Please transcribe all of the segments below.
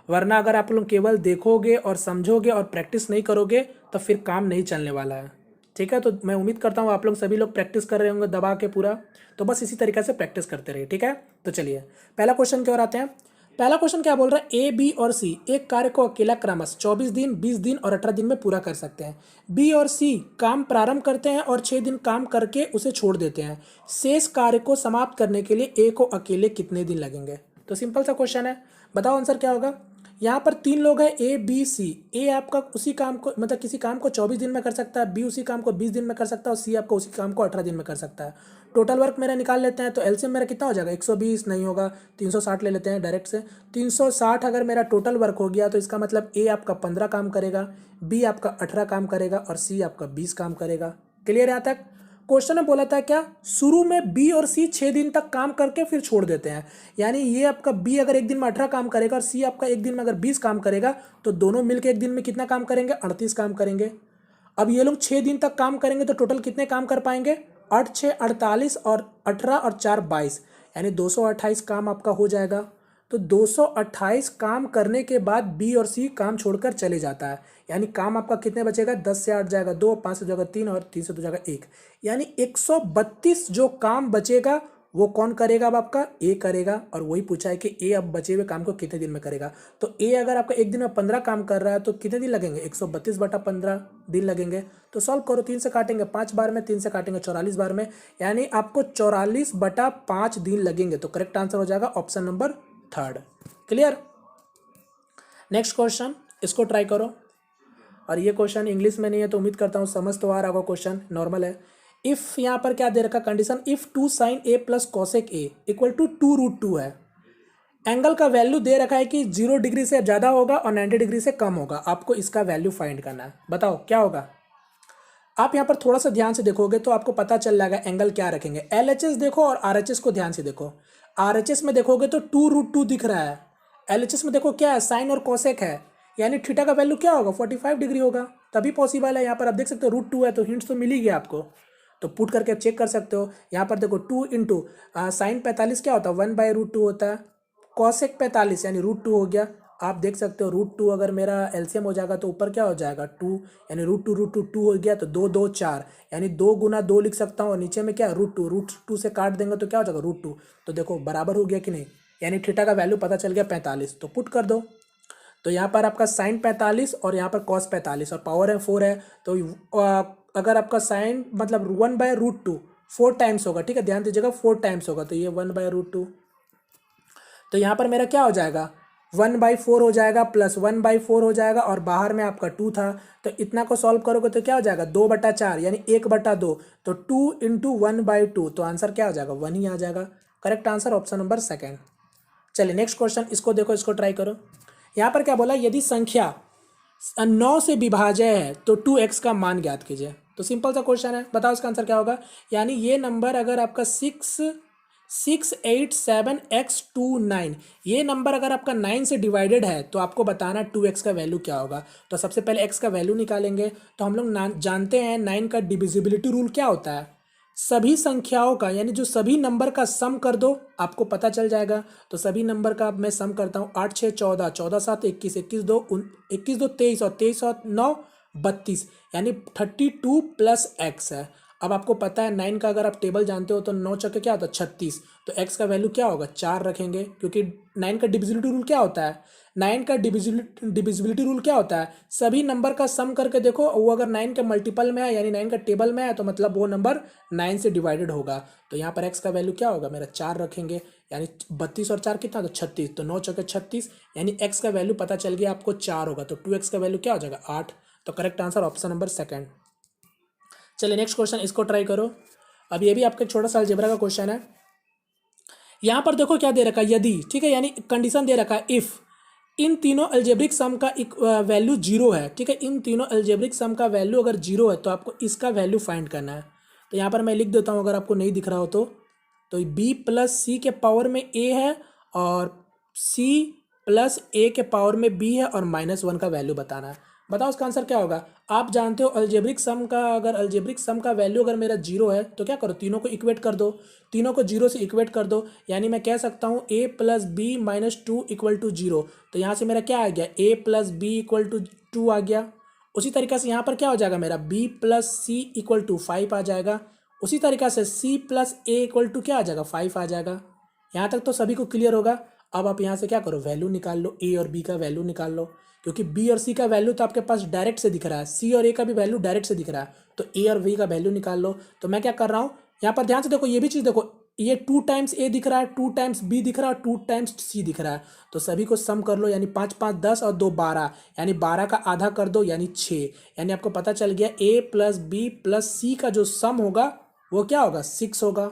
वरना अगर आप लोग केवल देखोगे और समझोगे और प्रैक्टिस नहीं करोगे तो फिर काम नहीं चलने वाला है। ठीक है, तो मैं उम्मीद करता हूँ आप लोग सभी लोग प्रैक्टिस कर रहे होंगे दबा के पूरा। तो बस इसी तरीके से प्रैक्टिस करते रहिए। ठीक है, तो चलिए पहला क्वेश्चन की ओर आते हैं। पहला क्वेश्चन क्या बोल रहा है, ए बी और सी एक कार्य को अकेला क्रमश 24 दिन 20 दिन और 18 दिन में पूरा कर सकते हैं। बी और सी काम प्रारंभ करते हैं और 6 दिन काम करके उसे छोड़ देते हैं। शेष कार्य को समाप्त करने के लिए ए को अकेले कितने दिन लगेंगे। तो सिंपल सा क्वेश्चन है, बताओ आंसर क्या होगा। यहाँ पर 3 लोग हैं ए बी सी। ए आपका उसी काम को मतलब किसी काम को 24 दिन में कर सकता है, बी उसी काम को 20 दिन में कर सकता है और सी आपका उसी काम को 18 दिन में कर सकता है। टोटल वर्क मेरा निकाल लेते हैं, तो एलसीएम मेरा कितना हो जाएगा, 120 नहीं होगा 360 ले लेते हैं डायरेक्ट से। 360 अगर मेरा टोटल वर्क हो गया तो इसका मतलब ए आपका 15 काम करेगा, बी आपका 18 काम करेगा और सी आपका 20 काम करेगा। क्लियर यहाँ तक। क्वेश्चन में बोला था क्या, शुरू में बी और सी 6 दिन तक काम करके फिर छोड़ देते हैं। यानी ये आपका बी अगर एक दिन में 18 काम करेगा और सी आपका एक दिन में अगर 20 काम करेगा तो दोनों मिलकर एक दिन में कितना काम करेंगे, 38 काम करेंगे। अब ये लोग 6 दिन तक काम करेंगे तो टोटल कितने काम कर पाएंगे, 8 6 48 और 18 और 4 22, यानी 228 काम आपका हो जाएगा। तो 228 काम करने के बाद बी और सी काम छोड़कर चले जाता है, यानी काम आपका कितने बचेगा, 10 से 8 जाएगा 2, 5 से जाएगा 3 और 3 से 2 जाएगा 1, यानी 132 जो काम बचेगा वो कौन करेगा, अब आपका ए करेगा। और वही पूछा है कि ए अब बचे हुए काम को कितने दिन में करेगा। तो ए अगर आपका एक दिन में 15 काम कर रहा है तो कितने दिन लगेंगे, 132/15 दिन लगेंगे। तो सॉल्व करो, 3 से काटेंगे 5 बार में, 3 से काटेंगे 44 बार में, यानी आपको 44/5 दिन लगेंगे। तो करेक्ट आंसर हो जाएगा option number 3। Clear. Next question, इसको ट्राई करो। और ये क्वेश्चन इंग्लिश में नहीं है तो उम्मीद करता हूँ समझ तो आ रहा होगा, क्वेश्चन नॉर्मल है। इफ यहाँ पर क्या दे रखा condition, if 2 sin a plus cosec A equal to 2√2 है। एंगल का वैल्यू दे रखा है कि 0 डिग्री से ज़्यादा होगा और 90 डिग्री से कम होगा। आपको इसका वैल्यू फाइंड करना है, बताओ क्या होगा। आप यहाँ पर थोड़ा सा ध्यान से देखोगे तो आपको पता चल जाएगा एंगल क्या रखेंगे। LHS देखो और RHS को ध्यान से देखो। RHS में देखोगे तो 2√2 दिख रहा है, LHS में देखो क्या है, साइन और कॉसेक है, यानी थीटा का वैल्यू क्या होगा, 45 डिग्री होगा, तभी पॉसिबल है। यहाँ पर आप देख सकते हो √2 है तो हिंट्स तो मिल ही गया आपको, तो पुट करके आप चेक कर सकते हो। यहाँ पर देखो 2 इंटू साइन 45 क्या होता है, 1/√2 होता है, कॉसेक 45 यानी √2 हो गया। आप देख सकते हो √2 अगर मेरा एलसीएम हो जाएगा तो ऊपर क्या हो जाएगा 2, यानी √2 हो गया तो 2 2 4, यानी 2 गुना 2 लिख सकता हूँ और नीचे में क्या √2 से काट देंगे तो क्या हो जाएगा √2। तो देखो बराबर हो गया कि नहीं, यानी थीटा का वैल्यू पता चल गया 45, तो पुट कर दो। तो यहाँ पर आपका साइन 45 और यहाँ पर कॉस 45 और पावर है 4 है, तो अगर आपका साइन मतलब 1/√2 4 टाइम्स होगा, ठीक है ध्यान दीजिएगा 4 टाइम्स होगा, तो ये 1/√2, तो यहाँ पर मेरा क्या हो जाएगा 1/4 हो जाएगा प्लस 1/4 हो जाएगा और बाहर में आपका 2 था, तो इतना को सॉल्व करोगे तो क्या हो जाएगा 2/4 यानी 1/2, तो 2 इंटू 1/2, तो आंसर क्या हो जाएगा 1 ही आ जाएगा। Correct answer option number 2। चलिए नेक्स्ट क्वेश्चन, इसको देखो, इसको ट्राई करो। यहाँ पर क्या बोला, यदि संख्या 9 से विभाज्य है तो 2x का मान ज्ञात कीजिए। तो सिंपल सा क्वेश्चन है, बताओ इसका आंसर क्या होगा। यानी ये नंबर अगर आपका 687x29, ये नंबर अगर आपका 9 से डिवाइडेड है तो आपको बताना 2x का वैल्यू क्या होगा। तो सबसे पहले x का वैल्यू निकालेंगे। तो हम लोग जानते हैं 9 का डिविजिबिलिटी रूल क्या होता है, सभी संख्याओं का यानी जो सभी नंबर का सम कर दो, आपको पता चल जाएगा। तो सभी नंबर का मैं सम करता हूँ, 8 6 14, 14 7 21, 21 2 23 और 23 और 9 32, यानी 32 प्लस x है। अब आपको पता है 9 का अगर आप टेबल जानते हो तो 9 चक्के क्या होता है 36, तो x का वैल्यू क्या होगा 4 रखेंगे, क्योंकि 9 का डिविजिबिलिटी रूल क्या होता है, 9 का डिविजिबिलिटी रूल क्या होता है, सभी नंबर का सम करके देखो, वो अगर 9 के मल्टीपल में है यानी 9 का टेबल में है तो मतलब वो नंबर 9 से डिवाइडेड होगा। तो यहाँ पर x का वैल्यू क्या होगा मेरा 4 रखेंगे, यानी 32 और 4 कितना, तो 36, तो 9 चौके 36, यानी x का वैल्यू पता चल गया आपको 4 होगा, तो 2x का वैल्यू क्या हो जाएगा 8। तो करेक्ट आंसर ऑप्शन नंबर 2। चलिए नेक्स्ट क्वेश्चन, इसको ट्राई करो। अब ये भी आपका छोटा सा अलजेब्रा का क्वेश्चन है। यहाँ पर देखो क्या दे रखा है, यदि, ठीक है, यानी कंडीशन दे रखा है इफ इन तीनों अलजेब्रिक सम का वैल्यू 0 है, ठीक है, इन तीनों अलजेब्रिक सम का वैल्यू अगर 0 है तो आपको इसका वैल्यू फाइंड करना है। तो यहाँ पर मैं लिख देता हूँ अगर आपको नहीं दिख रहा हो तो b प्लस सी के पावर में a है और c प्लस a के पावर में b है और -1 का वैल्यू बताना है। बताओ उसका आंसर क्या होगा। आप जानते हो अल्जेब्रिक सम का, अगर अल्जेब्रिक सम का वैल्यू अगर मेरा जीरो है तो क्या करो, तीनों को इक्वेट कर दो, तीनों को जीरो से इक्वेट कर दो, यानी मैं कह सकता हूँ a plus B minus two equal to zero. तो यहाँ से मेरा क्या आ गया, a plus B equal to two आ गया। उसी तरीक़े से यहाँ पर क्या हो जाएगा मेरा, b plus C equal to five आ जाएगा। उसी तरीक़े से c plus A equal to क्या आ जाएगा, फाइव आ जाएगा। यहाँ तक तो सभी को क्लियर होगा। अब आप यहाँ से क्या करो, वैल्यू निकाल लो, a और b का वैल्यू निकाल लो, क्योंकि b और c का वैल्यू तो आपके पास डायरेक्ट से दिख रहा है, c और a का भी वैल्यू डायरेक्ट से दिख रहा है, तो a और v का वैल्यू निकाल लो। तो मैं क्या कर रहा हूँ, यहाँ पर ध्यान से देखो, ये भी चीज़ देखो, ये टू टाइम्स a दिख रहा है, टू टाइम्स b दिख रहा है और टू टाइम्स c दिख रहा है। तो सभी को सम कर लो, यानी पाँच पाँच 10 और दो 12, यानी 12 का आधा कर दो यानी 6। यानी आपको पता चल गया a प्लस बी प्लस सी का जो सम होगा वो क्या होगा, 6 होगा,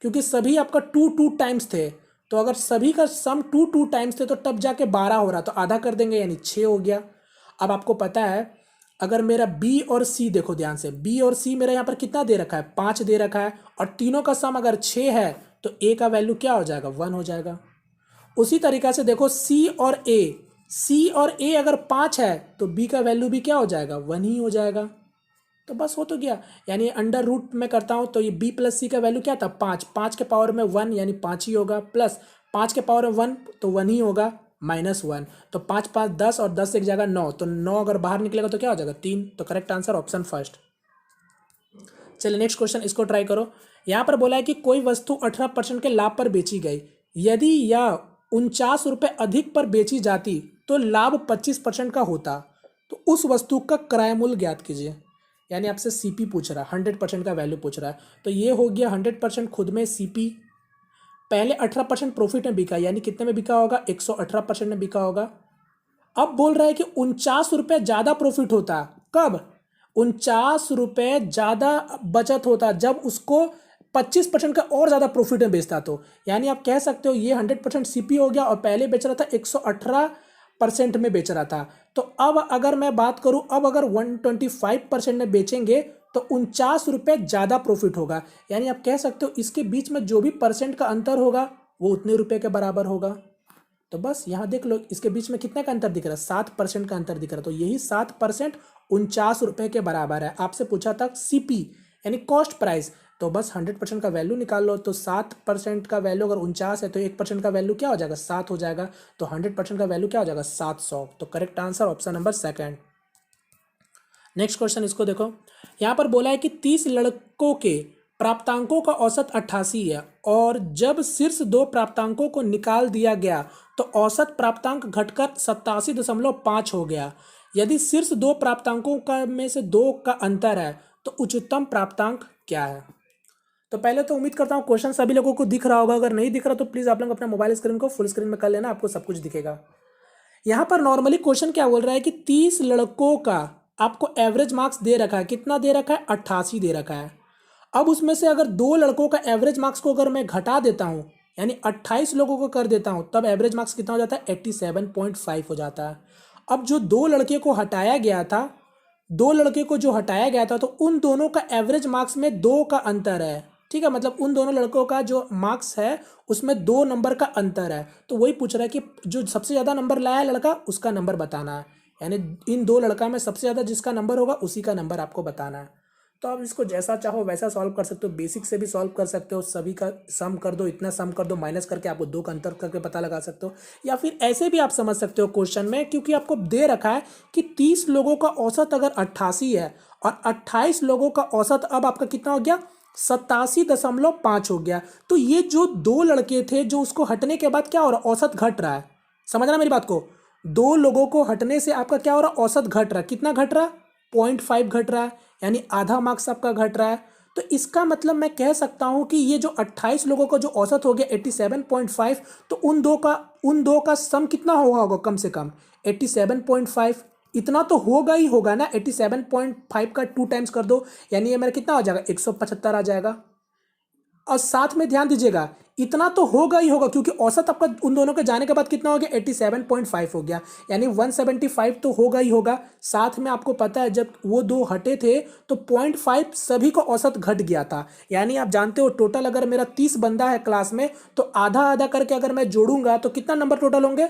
क्योंकि सभी आपका टू टू टाइम्स थे। तो अगर सभी का सम टू टू टाइम्स थे तो तब जाके 12 हो रहा, तो आधा कर देंगे यानी 6 हो गया। अब आपको पता है, अगर मेरा b और c देखो ध्यान से, b और c मेरा यहाँ पर कितना दे रखा है, 5 दे रखा है, और तीनों का सम अगर 6 है तो a का वैल्यू क्या हो जाएगा, 1 हो जाएगा। उसी तरीक़ा से देखो c और a अगर 5 है तो b का वैल्यू भी क्या हो जाएगा, 1 ही हो जाएगा। तो बस हो तो गया, यानी अंडर रूट में करता हूँ तो ये b प्लस सी का वैल्यू क्या था, 5, 5 के पावर में 1 यानी 5 ही होगा, प्लस 5 के पावर में 1 तो 1 ही होगा, माइनस 1, तो 5 5 10 और 10 एक जगह 9, तो 9 अगर बाहर निकलेगा तो क्या हो जाएगा, 3। तो करेक्ट आंसर ऑप्शन फर्स्ट। चलिए नेक्स्ट क्वेश्चन, इसको ट्राई करो। यहाँ पर बोला है कि कोई वस्तु 18% के लाभ पर बेची गई, यदि यह 49 रुपये अधिक पर बेची जाती तो लाभ 25% का होता, तो उस वस्तु का क्रय मूल्य ज्ञात कीजिए। यानी आपसे सीपी पूछ रहा है, 100% का वैल्यू पूछ रहा है, तो ये हो गया 100% खुद में सीपी, पहले 18% प्रॉफिट में बिका, यानी कितने में बिका होगा, 118% में बिका होगा। अब बोल रहा है कि 49 रुपये ज़्यादा प्रॉफिट होता, कब, 49 रुपये ज़्यादा बचत होता जब उसको 25% का और ज़्यादा प्रॉफिट में बेचता। तो यानी आप कह सकते हो ये 100% सीपी हो गया, और पहले बेच रहा था 118% में बेच रहा था। तो अब अगर मैं बात करूं, अब अगर 125% में बेचेंगे तो 49 रुपये ज़्यादा प्रॉफिट होगा, यानी आप कह सकते हो इसके बीच में जो भी परसेंट का अंतर होगा वो उतने रुपए के बराबर होगा। तो बस यहाँ देख लो, इसके बीच में कितने का अंतर दिख रहा है, 7% का अंतर दिख रहा है, तो यही 7% 49 रुपये के बराबर है। आपसे पूछा था सीपी यानी कॉस्ट प्राइस, तो बस 100% का वैल्यू निकाल लो, तो 7% का वैल्यू अगर 49 है तो 1% का वैल्यू क्या हो जाएगा, 7 हो जाएगा, तो 100% का वैल्यू क्या हो जाएगा, 700। तो correct answer option number second. Next question, इसको देखो। यहाँ पर बोला है कि 30 लड़कों के प्राप्तांकों का औसत 88 है, और जब शीर्ष दो प्राप्तांकों को निकाल दिया गया तो औसत प्राप्तांक घटकर 87.5 हो गया। यदि शीर्ष दो प्राप्तांकों का में से दो का अंतर है तो उच्चतम प्राप्तांक क्या है। तो पहले तो उम्मीद करता हूँ क्वेश्चन सभी लोगों को दिख रहा होगा, अगर नहीं दिख रहा तो प्लीज़ आप लोग अपने मोबाइल स्क्रीन को फुल स्क्रीन में कर लेना, आपको सब कुछ दिखेगा। यहाँ पर नॉर्मली क्वेश्चन क्या बोल रहा है कि 30 लड़कों का आपको एवरेज मार्क्स दे रखा है, कितना दे रखा है, 88 दे रखा है। अब उसमें से अगर दो लड़कों का एवरेज मार्क्स को अगर मैं घटा देता हूँ, यानी 28 लोगों को कर देता हूँ, तब एवरेज मार्क्स कितना हो जाता है, 87.5 हो जाता है। अब जो दो लड़के को हटाया गया था, दो लड़के को जो हटाया गया था, तो उन दोनों का एवरेज मार्क्स में 2 का अंतर है, ठीक है, मतलब उन दोनों लड़कों का जो मार्क्स है उसमें 2 नंबर का अंतर है। तो वही पूछ रहा है कि जो सबसे ज़्यादा नंबर लाया है लड़का, उसका नंबर बताना है, यानी इन दो लड़का में सबसे ज़्यादा जिसका नंबर होगा उसी का नंबर आपको बताना है। तो आप इसको जैसा चाहो वैसा सॉल्व कर सकते हो, बेसिक से भी सॉल्व कर सकते हो, सभी का सम कर दो, इतना सम कर दो, माइनस करके आपको 2 का अंतर करके पता लगा सकते हो, या फिर ऐसे भी आप समझ सकते हो क्वेश्चन में, क्योंकि आपको दे रखा है कि 30 लोगों का औसत अगर 88 है और 28 लोगों का औसत अब आपका कितना हो गया, 87.5 हो गया। तो ये जो दो लड़के थे जो उसको हटने के बाद क्या हो रहा है, औसत घट रहा है, समझना मेरी बात को, दो लोगों को हटने से आपका क्या हो रहा है, औसत घट रहा है, कितना घट रहा है, 0.5 घट रहा है, यानी आधा मार्क्स आपका घट रहा है। तो इसका मतलब मैं कह सकता हूं कि ये जो 28 लोगों का जो औसत हो गया 87.5, तो उन दो का सम कितना होगा कम से कम 87.5, इतना तो होगा ही होगा ना। 87.5 का 2 टाइम्स कर दो, यानी ये मेरा कितना हो जाएगा, 175 आ जाएगा। और साथ में ध्यान दीजिएगा, इतना तो होगा ही होगा, क्योंकि औसत आपका उन दोनों के जाने के बाद कितना हो गया, 87.5 हो गया, यानी 175 तो होगा ही होगा। साथ में आपको पता है जब वो दो हटे थे तो 0.5 सभी को औसत घट गया था, यानी आप जानते हो टोटल अगर मेरा 30 बंदा है क्लास में तो आधा आधा करके अगर मैं जोड़ूंगा तो कितना नंबर टोटल होंगे,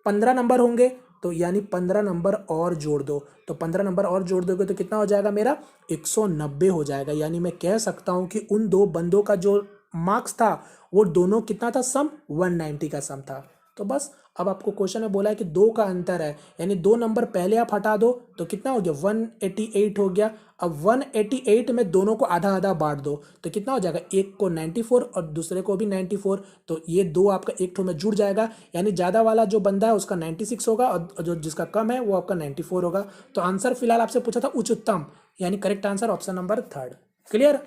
15 नंबर होंगे। तो यानी 15 नंबर और जोड़ दो, तो 15 नंबर और जोड़ दोगे तो कितना हो जाएगा मेरा 190 हो जाएगा। यानी मैं कह सकता हूँ कि उन दो बंदों का जो मार्क्स था वो दोनों कितना था, सम 190 का सम था। तो बस अब आपको क्वेश्चन में बोला है कि दो का अंतर है, यानी दो नंबर पहले आप हटा दो तो कितना हो गया 188 हो गया। अब 188 में दोनों को आधा आधा बांट दो तो कितना हो जाएगा, एक को 94 और दूसरे को भी 94, तो ये दो आपका एक ठो में जुड़ जाएगा, यानी ज़्यादा वाला जो बंदा है उसका 96 होगा और जो जिसका कम है वो आपका 94 होगा। तो आंसर फिलहाल आपसे पूछा था उच्चतम, यानी correct answer option number 3। Clear.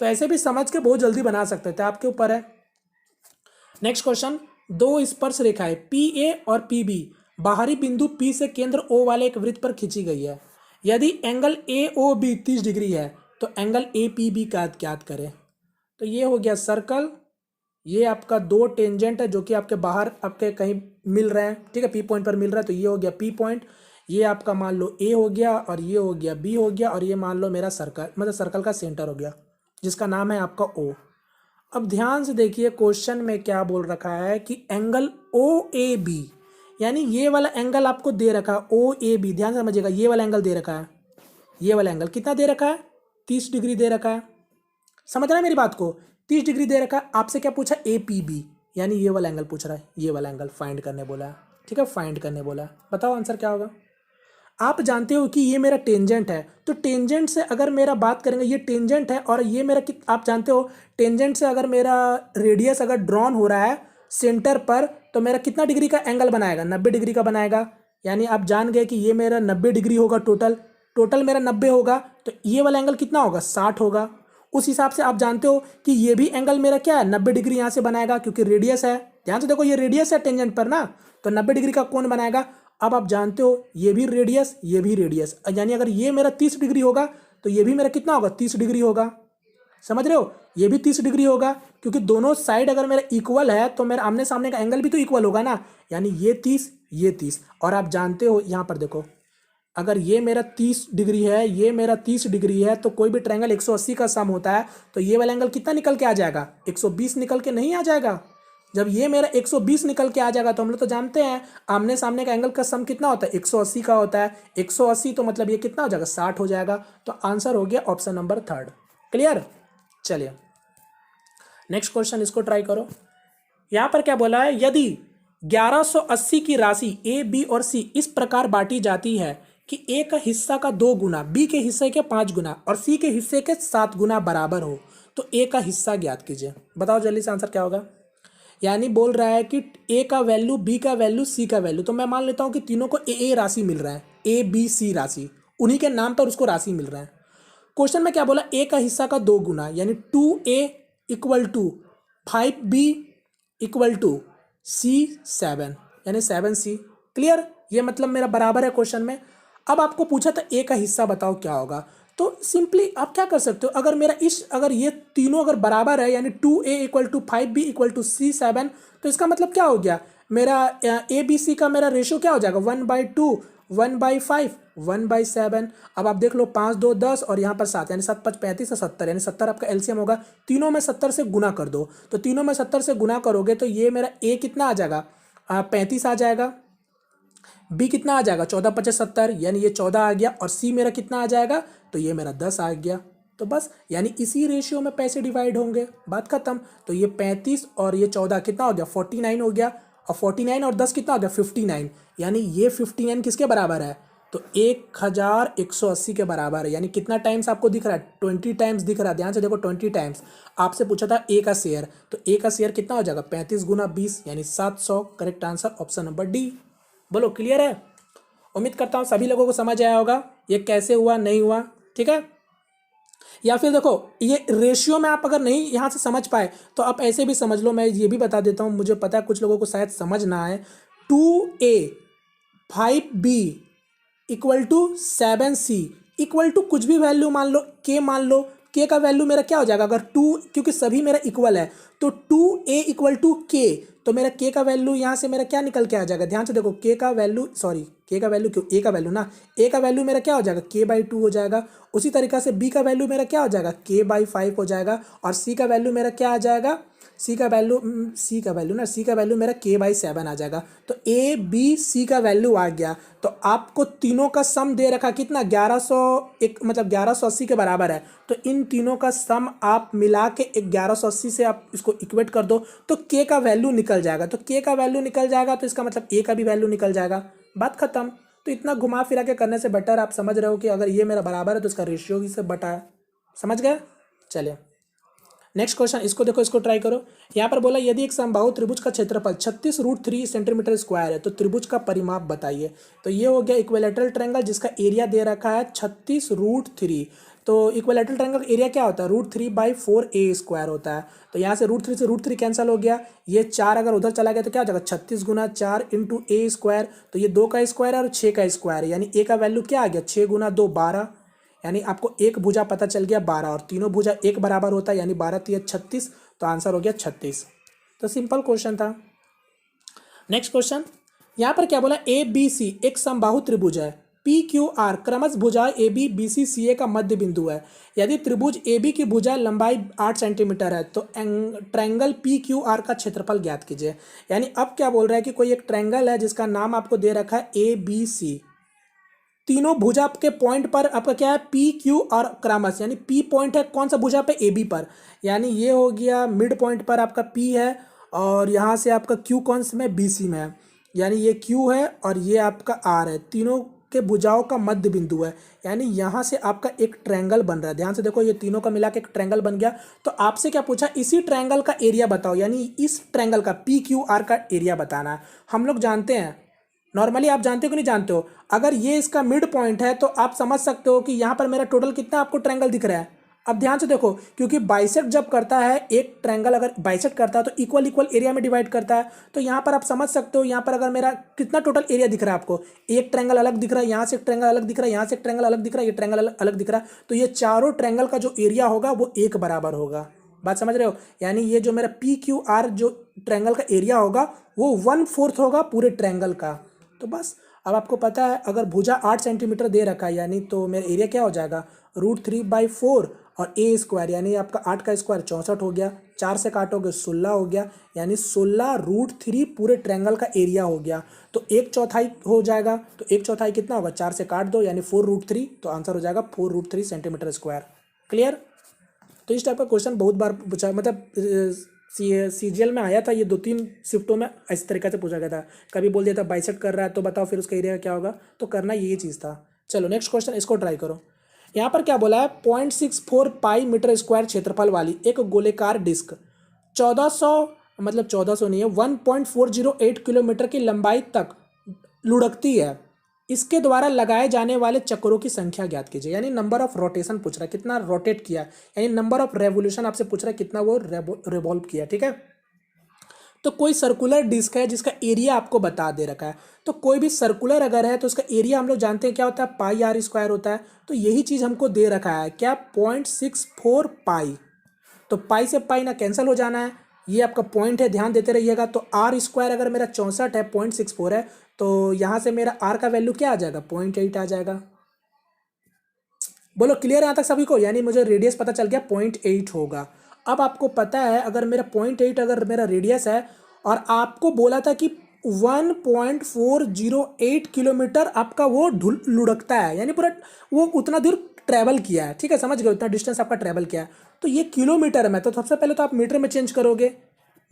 तो ऐसे भी समझ के बहुत जल्दी बना सकते थे, आपके ऊपर है। नेक्स्ट क्वेश्चन, दो स्पर्श रेखाएं पी ए और पी बी बाहरी बिंदु पी से केंद्र ओ वाले एक वृत्त पर खींची गई है। यदि angle A O B 30 degree है तो एंगल ए पी बी का ज्ञात करें। तो ये हो गया सर्कल, ये आपका दो टेंजेंट है जो कि आपके बाहर आपके कहीं मिल रहे हैं, ठीक है, पी पॉइंट पर मिल रहा है, तो ये हो गया पी पॉइंट, ये आपका मान लो ए हो गया और ये हो गया बी हो गया, और ये मान लो मेरा सर्कल मतलब सर्कल का सेंटर हो गया जिसका नाम है आपका ओ। अब ध्यान से देखिए क्वेश्चन में क्या बोल रखा है कि एंगल ओ ए बी, यानी ये वाला एंगल आपको दे रखा है ओ ए बी, ध्यान से समझिएगा, ये वाला एंगल दे रखा है, ये वाला एंगल कितना दे रखा है 30 डिग्री दे रखा है, समझ रहा है मेरी बात को, 30 डिग्री दे रखा है। आपसे क्या पूछा ए पी बी, यानी ये वाला एंगल पूछ रहा है, ये वाला एंगल फाइंड करने बोला है, ठीक है, फाइंड करने बोला है। बताओ आंसर क्या होगा। आप जानते हो कि ये मेरा टेंजेंट है, तो टेंजेंट से अगर मेरा बात करेंगे, ये टेंजेंट है और ये मेरा आप जानते हो टेंजेंट से अगर मेरा रेडियस अगर ड्रॉन हो रहा है सेंटर पर तो मेरा कितना डिग्री का एंगल बनाएगा, 90 डिग्री का बनाएगा। यानी आप जान गए कि ये मेरा 90 डिग्री होगा, टोटल मेरा 90 होगा, तो ये वाला एंगल कितना होगा 60 होगा। उस हिसाब से आप जानते हो कि ये भी एंगल मेरा क्या है 90 डिग्री यहाँ से बनाएगा, क्योंकि रेडियस है, ध्यान से देखो ये रेडियस है टेंजेंट पर ना, तो 90 डिग्री का कोण बनाएगा। अब आप जानते हो ये भी रेडियस, ये भी रेडियस, यानी अगर ये मेरा 30 डिग्री होगा तो ये भी मेरा कितना होगा 30 डिग्री होगा, समझ रहे हो, ये भी 30 डिग्री होगा, क्योंकि दोनों साइड अगर मेरा इक्वल है तो मेरा आमने सामने का एंगल भी तो इक्वल होगा ना, यानी ये 30 ये 30। और आप जानते हो यहाँ पर देखो, अगर ये मेरा 30 डिग्री है, ये मेरा 30 डिग्री है, तो कोई भी ट्रायंगल 180 का सम होता है, तो ये वाला एंगल कितना निकल के आ जाएगा 120 निकल के नहीं आ जाएगा। जब ये मेरा 120 निकल के आ जाएगा तो हम लोग तो जानते हैं आमने सामने का एंगल का सम कितना होता है 180 का होता है, 180 तो मतलब ये कितना हो जाएगा 60 हो जाएगा। तो आंसर हो गया ऑप्शन नंबर 3। क्लियर। चलिए नेक्स्ट क्वेश्चन, इसको ट्राई करो। यहां पर क्या बोला है, यदि 1180 की राशि ए बी और सी इस प्रकार बांटी जाती है कि ए का हिस्सा का 2 गुना, बी के हिस्से के 5 गुना और सी के हिस्से के 7 गुना बराबर हो, तो ए का हिस्सा ज्ञात कीजिए। बताओ जल्दी से आंसर क्या होगा। यानी बोल रहा है कि ए का वैल्यू, बी का वैल्यू, सी का वैल्यू, तो मैं मान लेता हूं कि तीनों को ए राशि मिल रहा है, ए बी सी राशि, उन्हीं के नाम पर उसको राशि मिल रहा है। क्वेश्चन में क्या बोला, ए का हिस्सा का 2 गुना, यानी 2a equal to 5b equal to C 7, यानी 7c। क्लियर, ये मतलब मेरा बराबर है क्वेश्चन में। अब आपको पूछा था ए का हिस्सा बताओ क्या होगा, तो सिंपली आप क्या कर सकते हो, अगर मेरा अगर ये तीनों अगर बराबर है, यानी 2a equal to 5b equal to C 7, तो इसका मतलब क्या हो गया, मेरा ए बी सी का मेरा रेशियो क्या हो जाएगा 1/2, 1/5, 1/7। अब आप देख लो 5 2 10 और यहाँ पर 7, यानी 7 5 35 और 70, यानी 70 आपका एलसीएम होगा। तीनों में 70 से गुना कर दो, तो तीनों में 70 से गुना करोगे तो ये मेरा ए कितना आ जाएगा 35 आ जाएगा, बी कितना आ जाएगा 14 50 70, यानी ये 14 आ गया, और सी मेरा कितना आ जाएगा, तो ये मेरा 10 आ गया। तो बस यानी इसी रेशियो में पैसे डिवाइड होंगे, बात खत्म। तो ये 35 और ये 14 कितना हो गया 49 हो गया, और 49 और 10 कितना हो गया 59, यानी ये 59 किसके बराबर है, तो 1180 के बराबर है। यानी कितना टाइम्स आपको दिख रहा है 20 टाइम्स दिख रहा है, ध्यान से देखो 20 टाइम्स। आपसे पूछा था ए का शेयर, तो ए का शेयर कितना हो जाएगा 35 गुना 20, यानी 700। Correct answer option number D. बोलो क्लियर है। उम्मीद करता हूँ सभी लोगों को समझ आया होगा ये कैसे हुआ नहीं हुआ, ठीक है। या फिर देखो ये रेशियो में आप अगर नहीं यहाँ से समझ पाए तो आप ऐसे भी समझ लो, मैं ये भी बता देता हूँ, मुझे पता है कुछ लोगों को शायद समझ ना आए। 2a 5b equal to 7c equal to कुछ भी वैल्यू मान लो, k मान लो, k का वैल्यू मेरा क्या हो जाएगा, अगर 2, क्योंकि सभी मेरा इक्वल है, तो 2a इक्वल टू k, तो मेरा k का वैल्यू यहाँ से मेरा क्या निकल के आ जाएगा, ध्यान से देखो k का वैल्यू, सॉरी k का वैल्यू क्यों, a का वैल्यू ना, a का वैल्यू मेरा क्या हो जाएगा k/2 हो जाएगा। उसी तरीक़ा से b का वैल्यू मेरा क्या हो जाएगा k/5 हो जाएगा, और c का वैल्यू मेरा क्या आ जाएगा सी का वैल्यू मेरा k/7 आ जाएगा। तो ए बी सी का वैल्यू आ गया। तो आपको तीनों का सम दे रखा कितना 1101 मतलब 1180 के बराबर है। तो इन तीनों का सम आप मिला के 1180 से आप इसको इक्वेट कर दो तो k का वैल्यू निकल जाएगा। तो k का वैल्यू निकल जाएगा तो इसका मतलब a का भी वैल्यू निकल जाएगा, बात खत्म। तो इतना घुमा फिरा के करने से बेटर आप समझ रहे हो कि अगर ये मेरा बराबर है तो इसका रेशियो भी से बटा है। समझ गए? चलिए नेक्स्ट क्वेश्चन, इसको देखो, इसको ट्राई करो। यहाँ पर बोला यदि एक समबाहु त्रिभुज का क्षेत्रफल 36√3 सेंटीमीटर स्क्वायर है तो त्रिभुज का परिमाप बताइए। तो ये हो गया इक्विलैटरल ट्रायंगल जिसका एरिया दे रखा है 36√3। तो इक्विलैटरल ट्रायंगल एरिया क्या होता है √3/4a² होता है। तो यहाँ से √3 से √3 कैंसिल हो गया, ये 4 अगर उधर चला गया तो क्या हो जाएगा 36 गुना 4 इंटू a²। तो ये 2 का स्क्वायर है और 6 का स्क्वायर है, यानी a का वैल्यू क्या आ गया 6 गुना 2 12। यानी आपको एक भुजा पता चल गया 12 और तीनों भुजा एक बराबर होता है, यानी 12 3 36। तो आंसर हो गया 36। तो सिंपल क्वेश्चन था। नेक्स्ट क्वेश्चन, यहाँ पर क्या बोला ए बी सी एक समबाहु त्रिभुज है, पी क्यू आर क्रमश भुजाएं ए बी बी सी सी ए का मध्य बिंदु है। यदि त्रिभुज ए बी की भुजा लंबाई 8 सेंटीमीटर है तो ट्रायंगल पी क्यू आर का क्षेत्रफल ज्ञात कीजिए। यानी अब क्या बोल रहा है कि कोई एक ट्रायंगल है जिसका नाम आपको दे रखा है ए बी सी, तीनों भुजा के पॉइंट पर आपका क्या है पी क्यू और क्रमश, यानी पी पॉइंट है कौन सा भुजा पे ए बी पर, यानी ये हो गया मिड पॉइंट पर आपका पी है और यहाँ से आपका क्यू कौन से में बी सी में है, यानी ये क्यू है और ये आपका आर है, तीनों के भुजाओं का मध्य बिंदु है। यानी यहाँ से आपका एक ट्रायंगल बन रहा है। ध्यान से देखो ये तीनों का मिला के एक ट्रायंगल बन गया। तो आपसे क्या पूछा इसी ट्रायंगल का एरिया बताओ, यानी इस ट्रायंगल का पी क्यू आर का एरिया बताना है। हम लोग जानते हैं नॉर्मली, आप जानते हो कि नहीं जानते हो, अगर ये इसका मिड पॉइंट है तो आप समझ सकते हो कि यहाँ पर मेरा टोटल कितना आपको ट्रायंगल दिख रहा है। अब ध्यान से देखो, क्योंकि बाइसेक्ट जब करता है एक ट्रायंगल, अगर बाइसेक्ट करता है तो इक्वल इक्वल एरिया में डिवाइड करता है। तो यहाँ पर आप समझ सकते हो, यहाँ पर अगर मेरा कितना टोटल एरिया दिख रहा है आपको, एक ट्रायंगल अलग दिख रहा है, यहाँ से एक ट्रायंगल अलग दिख रहा है, यहाँ से एक ट्रायंगल अलग दिख रहा है, ये ट्रायंगल अलग दिख रहा है। तो ये चारों ट्रायंगल का जो एरिया होगा वो एक बराबर होगा। बात समझ रहे हो? यानी ये जो मेरा पी क्यू आर जो ट्रायंगल का एरिया होगा वो 1/4 होगा पूरे ट्रायंगल का। तो बस अब आपको पता है अगर भुजा 8 सेंटीमीटर दे रखा है यानी तो मेरा एरिया क्या हो जाएगा √3/4 और a² यानी आपका 8 का स्क्वायर 64 हो गया, 4 से काटोगे 16 हो गया, यानी 16√3 पूरे ट्रायंगल का एरिया हो गया। तो 1/4 हो जाएगा। तो 1/4 कितना होगा 4 से काट दो यानी 4√3। तो आंसर हो जाएगा 4√3 सेंटीमीटर स्क्वायर। क्लियर? तो इस टाइप का क्वेश्चन बहुत बार पूछा, मतलब सीजीएल में आया था, ये 2-3 शिफ्टों में इस तरीके से पूछा गया था। कभी बोल दिया था बाइसेक्ट कर रहा है तो बताओ फिर उसका एरिया क्या होगा, तो करना यही चीज़ था। चलो नेक्स्ट क्वेश्चन, इसको ट्राई करो। यहाँ पर क्या बोला है 0.64 पाई मीटर स्क्वायर क्षेत्रफल वाली एक गोलेकार डिस्क 1400 मतलब 1400 नहीं है 1.408 किलोमीटर की लंबाई तक लुढ़कती है, इसके द्वारा लगाए जाने वाले चक्रों की संख्या ज्ञात कीजिए। यानी नंबर ऑफ रोटेशन पूछ रहा है, कितना रोटेट किया, यानी नंबर ऑफ रेवोल्यूशन आपसे पूछ रहा है कितना वो रिवॉल्व किया। ठीक है, तो कोई सर्कुलर डिस्क है जिसका एरिया आपको बता दे रखा है। तो कोई भी सर्कुलर अगर है तो उसका एरिया हम लोग जानते हैं क्या होता है πr² होता है। तो यही चीज़ हमको दे रखा है क्या 0.64 पाई। तो पाई से पाई ना कैंसिल हो जाना है, ये आपका पॉइंट है, ध्यान देते रहिएगा। तो r² अगर मेरा 64 है 0.64 है तो यहाँ से मेरा r का वैल्यू क्या आ जाएगा 0.8 आ जाएगा। बोलो क्लियर यहाँ तक सभी को? यानी मुझे रेडियस पता चल गया 0.8 होगा। अब आपको पता है अगर मेरा 0.8 अगर मेरा रेडियस है और आपको बोला था कि 1.408 किलोमीटर आपका वो लुढ़कता है, यानी पूरा वो उतना दूर ट्रैवल किया है। ठीक है, समझ गए, उतना डिस्टेंस आपका ट्रैवल किया है। तो ये किलोमीटर में, तो सबसे पहले तो आप मीटर में चेंज करोगे,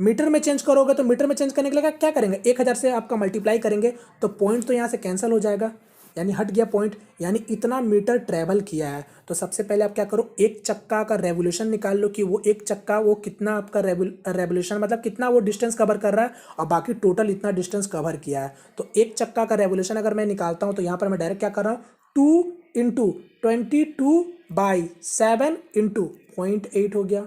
मीटर में चेंज करोगे तो मीटर में चेंज करने के लिए क्या करेंगे 1000 से आपका मल्टीप्लाई करेंगे तो पॉइंट तो यहाँ से कैंसिल हो जाएगा, यानी हट गया पॉइंट, यानी इतना मीटर ट्रैवल किया है। तो सबसे पहले आप क्या करो एक चक्का का रेवोल्यूशन निकाल लो कि वो एक चक्का वो कितना आपका रेवोल्यूशन मतलब कितना वो डिस्टेंस कवर कर रहा है और बाकी टोटल इतना डिस्टेंस कवर किया है। तो एक चक्का का रेवोल्यूशन अगर मैं निकालता हूँ तो यहाँ पर मैं डायरेक्ट क्या कर रहा हूँ 2 × 22/7 × 0.8 हो गया।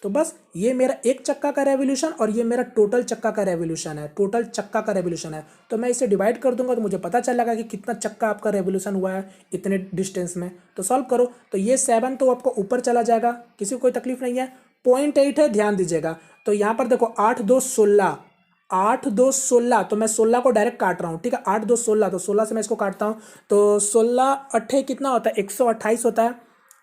तो बस ये मेरा एक चक्का का रेवोल्यूशन और ये मेरा टोटल चक्का का रेवोल्यूशन है, टोटल चक्का का रेवोल्यूशन है। तो मैं इसे डिवाइड कर दूंगा तो मुझे पता चलेगा कि कितना चक्का आपका रेवोल्यूशन हुआ है इतने डिस्टेंस में। तो सॉल्व करो, तो ये 7 तो आपको ऊपर चला जाएगा, किसी को कोई तकलीफ नहीं है। 0.8 है, ध्यान दीजिएगा। तो यहाँ पर देखो 8 2 16, 8 2 16, तो मैं 16 को डायरेक्ट काट रहा हूँ। ठीक है, 8 2 16, तो 16 से मैं इसको काटता हूँ तो 16 8 कितना होता है 128 होता है।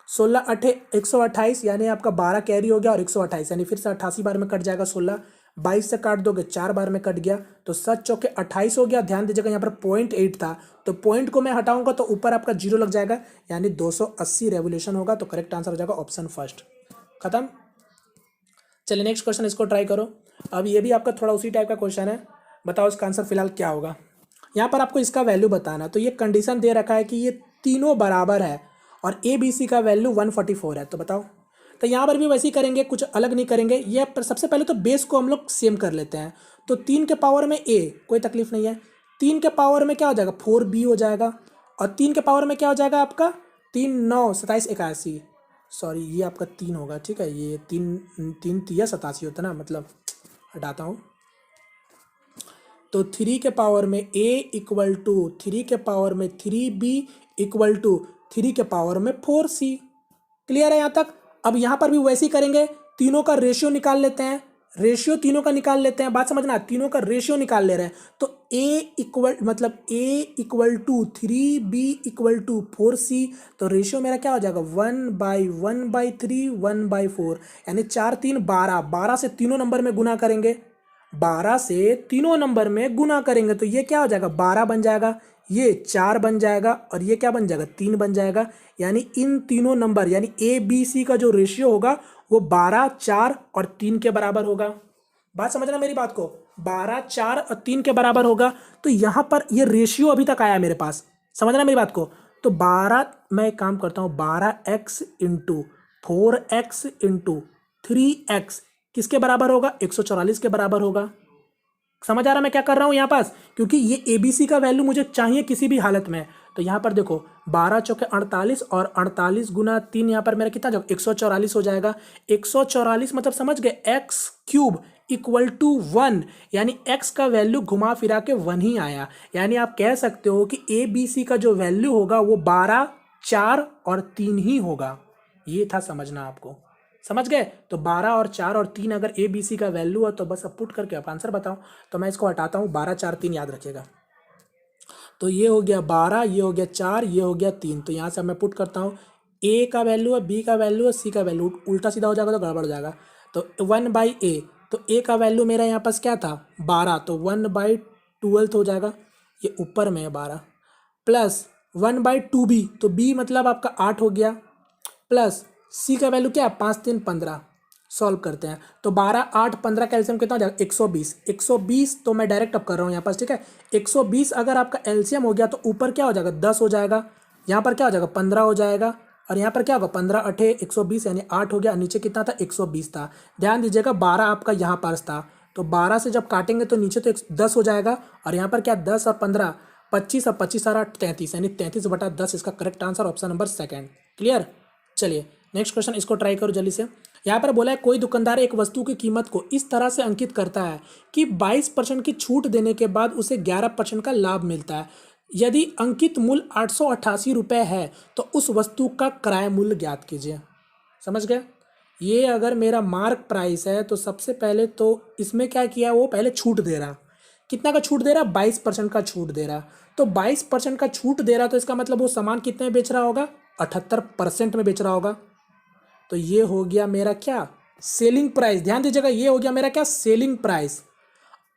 16 अठे 128 यानी आपका 12 कैरी हो गया और 128 यानी फिर से 88 बार में कट जाएगा। 16 22 से काट दोगे 4 बार में कट गया तो 7 चौके 28 हो गया। ध्यान दीजिएगा यहाँ पर 0.8 था तो पॉइंट को मैं हटाऊंगा तो ऊपर आपका 0 लग जाएगा यानी 280 रेवोल्यूशन होगा। तो करेक्ट आंसर हो जाएगा ऑप्शन फर्स्ट। खत्म। चलिए नेक्स्ट क्वेश्चन इसको ट्राई करो। अब ये भी आपका थोड़ा उसी टाइप का क्वेश्चन है। बताओ इसका आंसर फिलहाल क्या होगा। यहाँ पर आपको इसका वैल्यू बताना। तो ये कंडीशन दे रखा है कि ये तीनों बराबर है और ए बी सी का वैल्यू 144 है। तो बताओ। तो यहाँ पर भी वैसे ही करेंगे, कुछ अलग नहीं करेंगे। ये पर सबसे पहले तो बेस को हम लोग सेम कर लेते हैं। तो 3 के पावर में ए, कोई तकलीफ नहीं है। 3 के पावर में क्या हो जाएगा 4b हो जाएगा और 3 के पावर में क्या हो जाएगा आपका 3 9 27 81। सॉरी ये आपका 3 होगा, ठीक है। ये 3 3 87 होता ना, मतलब हटाता हूँ। तो 3 के पावर में a इक्वल टू 3 के पावर में 3b इक्वल टू 3 के पावर में 4c। क्लियर है यहाँ तक। अब यहाँ पर भी वैसे ही करेंगे, तीनों का रेशियो निकाल लेते हैं। रेशियो तीनों का निकाल लेते हैं, बात समझना, तीनों का रेशियो निकाल ले रहे हैं। तो a equal to 3b equal to 4c। तो रेशियो मेरा क्या हो जाएगा 1/1/3 1/4 यानी 4 3 12। 12 से तीनों नंबर में गुना करेंगे, 12 से तीनों नंबर में गुना करेंगे तो ये क्या हो जाएगा 12 बन जाएगा, ये 4 बन जाएगा और ये क्या बन जाएगा 3 बन जाएगा। यानी इन तीनों नंबर यानी ए बी सी का जो रेशियो होगा वो 12 4 और 3 के बराबर होगा। बात समझना मेरी बात को, 12 4 और 3 के बराबर होगा। तो यहाँ पर ये रेशियो अभी तक आया मेरे पास, समझना मेरी बात को। तो 12 मैं एक काम करता हूँ 12x into 4x into 3x किसके बराबर होगा 144 के बराबर होगा। समझ आ रहा मैं क्या कर रहा हूं यहाँ पास, क्योंकि ये एबीसी का वैल्यू मुझे चाहिए किसी भी हालत में। तो यहाँ पर देखो 12 चौके 48 और 48 गुना 3 यहाँ पर मेरा कितना जाएगा 144 हो जाएगा। 144 मतलब समझ गए एक्स क्यूब इक्वल टू 1 यानी x का वैल्यू घुमा फिरा के 1 ही आया। यानी आप कह सकते हो कि ए बी सी का जो वैल्यू होगा वो 12 4 और 3 ही होगा। ये था समझना आपको, समझ गए। तो 12 और 4 और 3 अगर ए बी सी का वैल्यू है तो बस अब पुट करके आप आंसर बताओ। तो मैं इसको हटाता हूँ 12 4 3 याद रखिएगा। तो ये हो गया 12, ये हो गया 4, ये हो गया 3। तो यहाँ से मैं पुट करता हूँ ए का वैल्यू है, बी का वैल्यू है, सी का वैल्यू, उल्टा सीधा हो जाएगा तो गड़बड़ हो जाएगा। तो 1/a, तो ए का वैल्यू मेरा यहाँ पास क्या था 12, तो 1/12 हो जाएगा, ये ऊपर में है 12, प्लस 1/2b, तो b मतलब आपका 8 हो गया, प्लस सी का वैल्यू क्या है 5 3 15। सॉल्व करते हैं तो 12 8 15 कैल्शियम कितना हो जाएगा 120। 120 तो मैं डायरेक्ट अब कर रहा हूँ यहाँ पास, ठीक है। 120 अगर आपका एलसीएम हो गया तो ऊपर क्या हो जाएगा 10 हो जाएगा, यहाँ पर क्या हो जाएगा 15 हो जाएगा और यहाँ पर क्या होगा 15 8 120 यानी 8 हो गया। नीचे कितना था 120 था। ध्यान दीजिएगा 12 आपका यहाँ पास था, तो 12 से जब काटेंगे तो नीचे तो 10 हो जाएगा और यहाँ पर क्या 10 और 15 25 और 25 सारा 33 यानी 33/10 इसका correct answer option number second. Clear. चलिए नेक्स्ट क्वेश्चन इसको ट्राई करो जल्दी से। यहाँ पर बोला है कोई दुकानदार एक वस्तु की कीमत को इस तरह से अंकित करता है कि 22% की छूट देने के बाद उसे 11% का लाभ मिलता है। यदि अंकित मूल्य 888 रुपये है तो उस वस्तु का क्रय मूल्य ज्ञात कीजिए। समझ गए। ये अगर मेरा मार्क प्राइस है तो सबसे पहले तो इसमें क्या किया, वो पहले छूट दे रहा। कितना का छूट दे रहा 22% का छूट दे रहा। तो 22% का छूट दे रहा तो इसका मतलब वो सामान कितने में बेच रहा होगा 78% में बेच रहा होगा। तो ये हो गया मेरा क्या सेलिंग प्राइस। ध्यान दीजिएगा ये हो गया मेरा क्या सेलिंग प्राइस।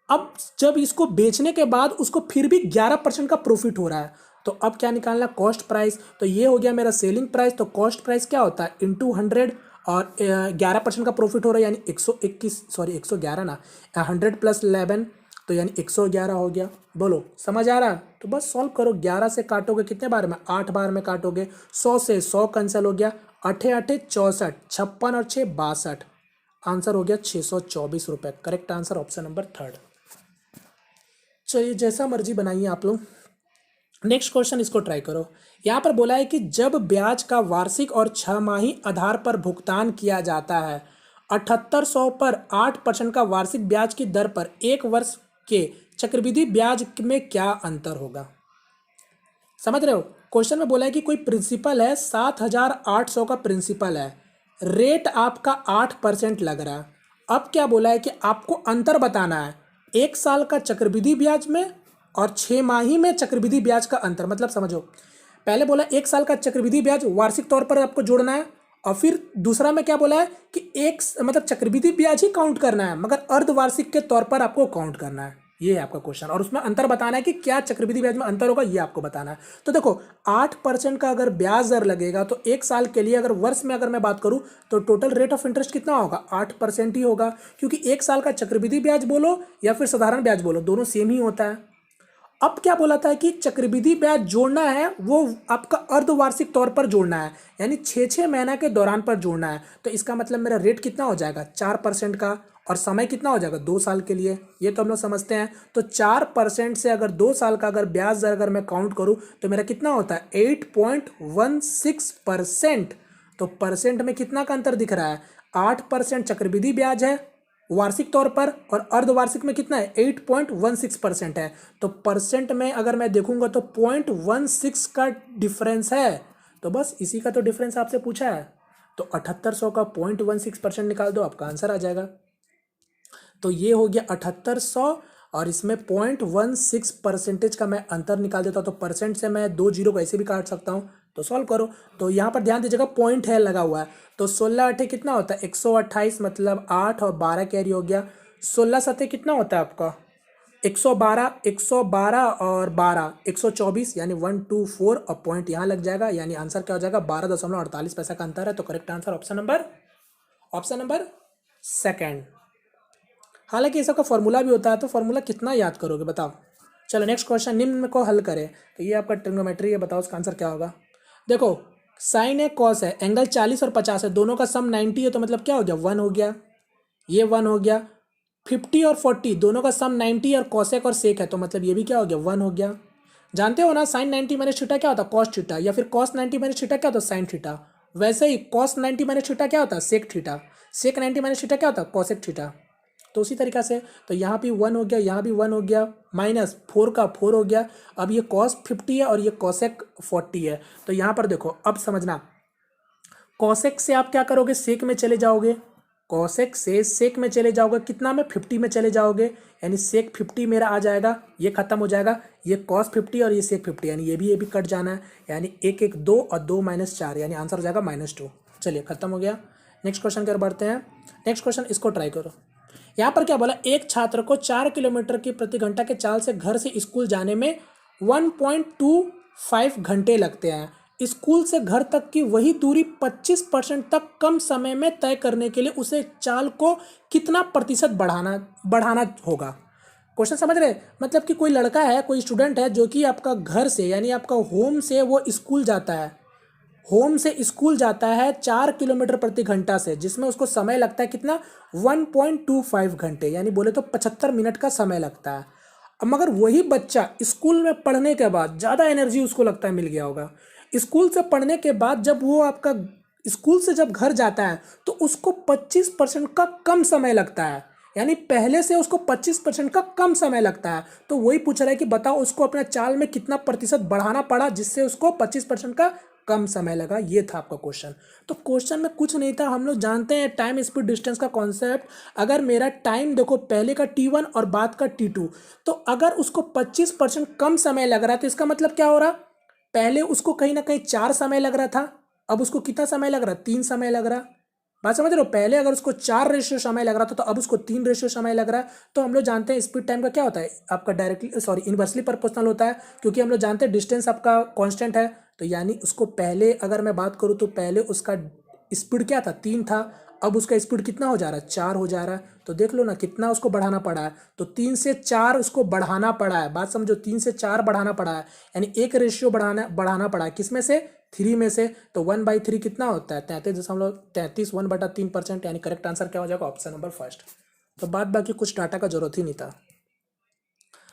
अब जब इसको बेचने के बाद उसको फिर भी 11% का प्रॉफिट हो रहा है तो अब क्या निकालना कॉस्ट प्राइस। तो ये हो गया मेरा सेलिंग प्राइस। तो कॉस्ट प्राइस क्या होता है इंटू 100 और 11% का प्रॉफिट हो रहा है यानी 121, सॉरी 111 ना, 100 + 11 तो यानी 111 हो गया। बोलो समझ आ रहा। तो बस सॉल्व करो। 11 से काटोगे कितने बार में 8 बार में काटोगे। 100 से 100 कैंसिल हो गया, 8 8 64, 56 और 6 62, आंसर हो गया 624 रुपये। Correct answer option number third. चलिए जैसा मर्जी बनाइए आप लोग। नेक्स्ट क्वेश्चन इसको ट्राई करो। यहाँ पर बोला है कि जब ब्याज का वार्षिक और 6 माही आधार पर भुगतान किया जाता है 7800 पर 8% का वार्षिक ब्याज की दर पर 1 वर्ष के चक्रवृद्धि ब्याज में क्या अंतर होगा। समझ रहे हो। क्वेश्चन में बोला है कि कोई प्रिंसिपल है 7800 का प्रिंसिपल है, रेट आपका 8% लग रहा है। अब क्या बोला है कि आपको अंतर बताना है 1 साल का चक्रवृद्धि ब्याज में और 6 माही में चक्रवृद्धि ब्याज का अंतर। मतलब समझो पहले बोला 1 साल का चक्रवृद्धि ब्याज वार्षिक तौर पर आपको जोड़ना है, और फिर दूसरा में क्या बोला है कि मतलब चक्रवृद्धि ब्याज ही काउंट करना है, मगर अर्धवार्षिक के तौर पर आपको काउंट करना है। ये है आपका क्वेश्चन, और उसमें अंतर बताना है कि क्या चक्रवृद्धि ब्याज में अंतर होगा, ये आपको बताना है। तो देखो 8% का अगर ब्याज दर लगेगा तो 1 साल के लिए, अगर वर्ष में अगर मैं बात करूं तो टोटल रेट ऑफ इंटरेस्ट कितना होगा, 8% ही होगा, क्योंकि 1 साल का चक्रवृद्धि ब्याज बोलो या फिर साधारण ब्याज बोलो, दोनों सेम ही होता है। अब क्या बोला था कि चक्रवृद्धि ब्याज जोड़ना है वो आपका अर्धवार्षिक तौर पर जोड़ना है, यानी 6 महीना के दौरान पर जोड़ना है। तो इसका मतलब मेरा रेट कितना हो जाएगा, 4% का, और समय कितना हो जाएगा, 2 साल के लिए। ये तो हम लोग समझते हैं। तो 4% से अगर 2 साल का अगर ब्याज दर अगर मैं काउंट करूं तो मेरा कितना होता है, 8.16%। तो परसेंट में कितना का अंतर दिख रहा है, 8% चक्रवृद्धि ब्याज है वार्षिक तौर पर, और अर्धवार्षिक में कितना है, 8.16% है। तो परसेंट में अगर मैं देखूंगा तो 0.16 का डिफरेंस है। तो बस इसी का तो डिफरेंस आपसे पूछा है, तो 7800 का 0.16% निकाल दो, आपका आंसर आ जाएगा। तो ये हो गया 7800, और इसमें 0.16% का मैं अंतर निकाल देता हूँ। तो परसेंट से मैं 2 जीरो को ऐसे भी काट सकता हूँ। तो सॉल्व करो। तो यहाँ पर ध्यान दीजिएगा, पॉइंट है लगा हुआ है। तो 16 8 कितना होता है, 128, मतलब 8 और 12 कैरी हो गया। 16 7 कितना होता है आपका, 112, 112 और 12 124, यानी 124, और पॉइंट यहाँ लग जाएगा, यानी आंसर क्या हो जाएगा, 12.48 का अंतर है। तो correct answer option number second. हालांकि ये सबका फॉर्मूला भी होता है, तो फॉर्मूला कितना याद करोगे बताओ। चलो नेक्स्ट क्वेश्चन, निम्न को हल करें। तो ये आपका ट्रिग्नोमेट्री है, बताओ उसका आंसर क्या होगा। देखो साइन है, कॉस है, एंगल 40 और 50 है, दोनों का सम 90 है, तो मतलब क्या हो गया, 1 हो गया, ये 1 हो गया। 50 और 40 दोनों का सम 90 और कॉसेक और सेक है, तो मतलब ये भी क्या हो गया, 1 हो गया। जानते हो ना, साइन 90 माइनस थीटा क्या होता है, कॉस थीटा, या फिर कॉस 90 माइनस थीटा क्या होता है, साइन थीटा। वैसे ही कॉस 90 माइनस थीटा क्या होता है, सेक थीटा। सेक 90 माइनस थीटा क्या होता है, कॉसेक थीटा। तो उसी तरीका से तो यहाँ भी 1 हो गया, यहाँ भी 1 हो गया, -4 का 4 हो गया। अब ये कॉस 50 है और ये कॉसेक 40 है। तो यहाँ पर देखो, अब समझना, कॉसेक से आप क्या करोगे, सेक में चले जाओगे, कॉसेक से सेक में चले जाओगे, कितना में, 50 में चले जाओगे, यानी सेक 50 मेरा आ जाएगा, ये खत्म हो जाएगा, ये कॉस 50 और ये सेक 50, यानी ये भी कट जाना है, यानी 1 1 2 और 2 -4, यानी आंसर हो जाएगा -2। चलिए खत्म हो गया। नेक्स्ट क्वेश्चन की ओर बढ़ते हैं। नेक्स्ट क्वेश्चन, इसको ट्राई करो। यहाँ पर क्या बोला, एक छात्र को 4 किलोमीटर की प्रति घंटा के चाल से घर से स्कूल जाने में 1.25 घंटे लगते हैं। स्कूल से घर तक की वही दूरी 25% तक कम समय में तय करने के लिए उसे चाल को कितना प्रतिशत बढ़ाना होगा। क्वेश्चन समझ रहे, मतलब कि कोई लड़का है, कोई स्टूडेंट है जो कि आपका घर से, यानी आपका होम से वो स्कूल जाता है, होम से स्कूल जाता है 4 किलोमीटर प्रति घंटा से, जिसमें उसको समय लगता है कितना, 1.25 घंटे, यानी बोले तो 75 मिनट का समय लगता है। अब मगर वही बच्चा स्कूल में पढ़ने के बाद, ज़्यादा एनर्जी उसको लगता है मिल गया होगा, स्कूल से पढ़ने के बाद जब वो आपका स्कूल से जब घर जाता है तो उसको 25% का कम समय लगता है, यानी पहले से उसको 25% का कम समय लगता है। तो वही पूछ रहा है कि बताओ उसको अपना चाल में कितना प्रतिशत बढ़ाना पड़ा जिससे उसको 25% का कम समय लगा। ये था आपका क्वेश्चन। तो क्वेश्चन में कुछ नहीं था, हम लोग जानते हैं टाइम स्पीड डिस्टेंस का कॉन्सेप्ट। अगर मेरा टाइम देखो पहले का T1 और बाद का T2, तो अगर उसको 25% कम समय लग रहा है तो इसका मतलब क्या हो रहा, पहले उसको कहीं ना कहीं 4 समय लग रहा था, अब उसको कितना समय लग रहा, 3 समय लग रहा। बात समझ रहे हो, पहले अगर उसको 4 रेशियो समय लग रहा था तो अब उसको 3 रेशियो समय लग रहा है। तो हम लोग जानते हैं स्पीड टाइम का क्या होता है, आपका डायरेक्टली इनवर्सली प्रोपोर्शनल होता है, क्योंकि हम लोग जानते हैं डिस्टेंस आपका कांस्टेंट है। तो यानी उसको पहले अगर मैं बात करूँ तो पहले उसका स्पीड क्या था, 3 था, अब उसका स्पीड कितना हो जा रहा है, 4 हो जा रहा है। तो देख लो ना कितना उसको बढ़ाना पड़ा है, तो 3 से 4 उसको बढ़ाना पड़ा है। बात समझो, 3 से 4 बढ़ाना पड़ा है, यानी एक रेशियो बढ़ाना पड़ा है, किसमें से, 3 में से। तो 1/3 कितना होता है, 33.33, 1/3%, यानी करेक्ट आंसर क्या हो जाएगा, ऑप्शन नंबर फर्स्ट। तो बाद बाकी कुछ डाटा का जरूरत ही नहीं था।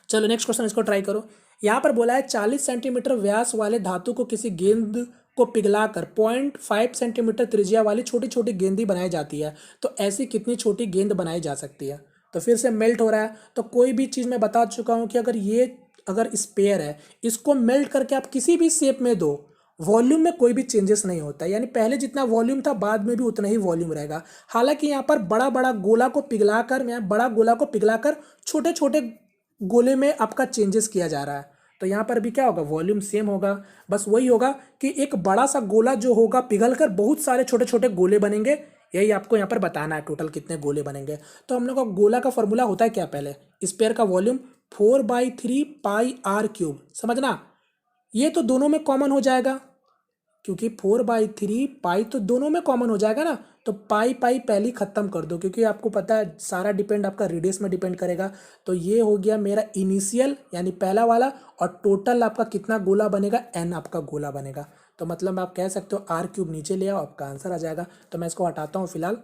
चलो नेक्स्ट क्वेश्चन, इसको ट्राई करो। यहाँ पर बोला है 40 सेंटीमीटर व्यास वाले धातु को किसी गेंद को पिघलाकर 0.5 सेंटीमीटर त्रिज्या वाली छोटी छोटी गेंदी बनाई जाती है, तो ऐसी कितनी छोटी गेंद बनाई जा सकती है। तो फिर से मेल्ट हो रहा है, तो कोई भी चीज़ मैं बता चुका हूँ कि अगर स्पेयर है, इसको मेल्ट करके आप किसी भी शेप में दो, वॉल्यूम में कोई भी चेंजेस नहीं होता, यानी पहले जितना वॉल्यूम था बाद में भी उतना ही वॉल्यूम रहेगा। हालांकि यहाँ पर बड़ा गोला को पिघलाकर छोटे छोटे गोले में आपका चेंजेस किया जा रहा है। तो यहाँ पर भी क्या होगा, वॉल्यूम सेम होगा, बस वही होगा कि एक बड़ा सा गोला जो होगा पिघलकर बहुत सारे छोटे छोटे गोले बनेंगे। यही आपको यहाँ पर बताना है टोटल कितने गोले बनेंगे। तो हम लोग का गोला का फॉर्मूला होता है क्या, पहले स्फीयर का वॉल्यूम 4/3 पाई आर क्यूब, समझना। ये तो दोनों में कॉमन हो जाएगा, क्योंकि 4/3 पाई तो दोनों में कॉमन हो जाएगा ना, तो पाई पाई पहले ख़त्म कर दो, क्योंकि आपको पता है सारा डिपेंड आपका रेडियस में डिपेंड करेगा। तो ये हो गया मेरा इनिशियल यानी पहला वाला, और टोटल आपका कितना गोला बनेगा, एन आपका गोला बनेगा। तो मतलब आप कह सकते हो आर क्यूब नीचे ले आओ, आपका आंसर आ जाएगा। तो मैं इसको हटाता हूँ फिलहाल,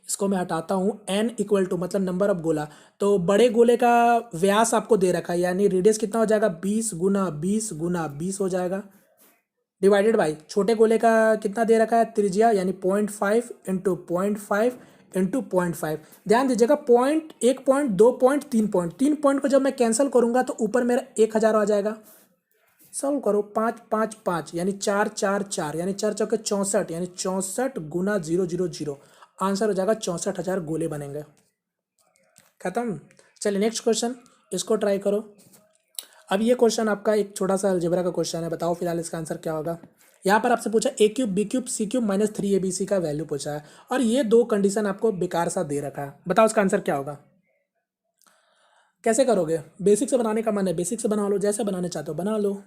इसको मैं हटाता हूँ। एन इक्वल टू मतलब नंबर ऑफ गोला, तो बड़े गोले का व्यास आपको दे रखा है, यानी रेडियस कितना हो जाएगा, 20 × 20 × 20 हो जाएगा, डिवाइडेड बाई छोटे गोले का कितना दे रखा है, त्रिज्या यानी 0.5 × 0.5 × 0.5। ध्यान दीजिएगा, point, 1 point, 2 point, 3 point, 3 point को जब मैं कैंसिल करूंगा तो ऊपर मेरा 1000 आ जाएगा। सॉल्व करो, 5 5 5 यानी 4 4 4 यानी 4 चौके 64 यानी 64 × 000, आंसर हो जाएगा 64,000 गोले बनेंगे। खत्म। चलिए नेक्स्ट क्वेश्चन, इसको ट्राई करो। अब ये क्वेश्चन आपका एक छोटा सा अलजेब्रा का क्वेश्चन है, बताओ फिलहाल इसका आंसर क्या होगा। यहाँ पर आपसे पूछा a³ b³ c³ - 3abc का वैल्यू पूछा है, और ये दो कंडीशन आपको बेकार सा दे रखा है, बताओ इसका आंसर क्या होगा। कैसे करोगे, बेसिक से बनाने का मन है बेसिक से बना लो, जैसे बनाने चाहते हो बना लो।